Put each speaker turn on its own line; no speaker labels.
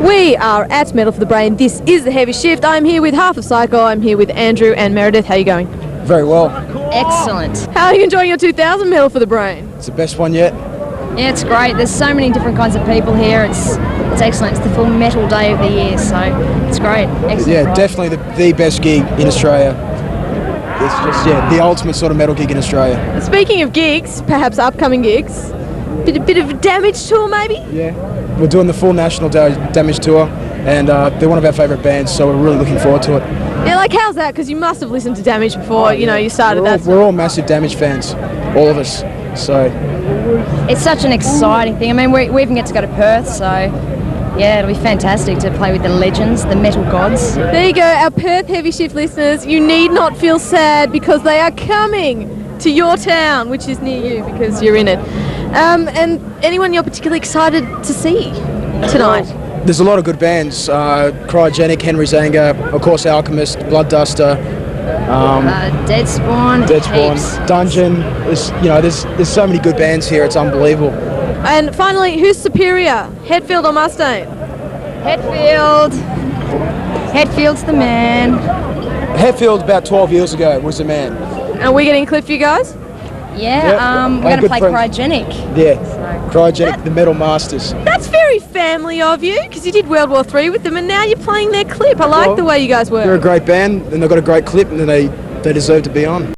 We are at Metal for the Brain. This is the Heavy Shift. I'm here with half of Psycho. I'm here with Andrew and Meredith. How are you going?
Very well.
Excellent.
How are you enjoying your 2000 Metal for the Brain?
It's the best one yet.
Yeah, it's great. There's so many different kinds of people here. It's excellent. It's the full metal day of the year, so it's great. Excellent.
Yeah,
ride.
definitely the best gig in Australia. It's just, the ultimate sort of metal gig in Australia.
Speaking of gigs, perhaps upcoming gigs, bit of a Damage tour maybe?
Yeah. We're doing the full national Damage tour, and they're one of our favourite bands, so we're really looking forward to it.
Yeah, like how's that? Because you must have listened to Damage before, you started that.
We're all massive Damage fans, all of us. So
It's such an exciting thing. I mean, we even get to go to Perth, so yeah, it'll be fantastic to play with the legends, the metal gods.
There you go, our Perth Heavy Shift listeners. You need not feel sad because they are coming to your town, which is near you because you're in it. And anyone you're particularly excited to see tonight?
there's a lot of good bands. Cryogenic, Henry's Anger, of course Alchemist, Bloodduster,
Dead Spawn, heaps.
Dungeon. There's so many good bands here. It's unbelievable.
And finally, who's superior, Hetfield or Mustaine?
Hetfield's the man.
Hetfield about 12 years ago was the man.
Are we getting a clip for you guys?
Yeah,
Yeah,
we're going to
good
play
friends.
Cryogenic.
Yeah, Cryogenic, the Metal Masters.
That's very family of you, because you did World War III with them, and now you're playing their clip. I like the way you guys work.
They're a great band, and they've got a great clip, and they deserve to be on.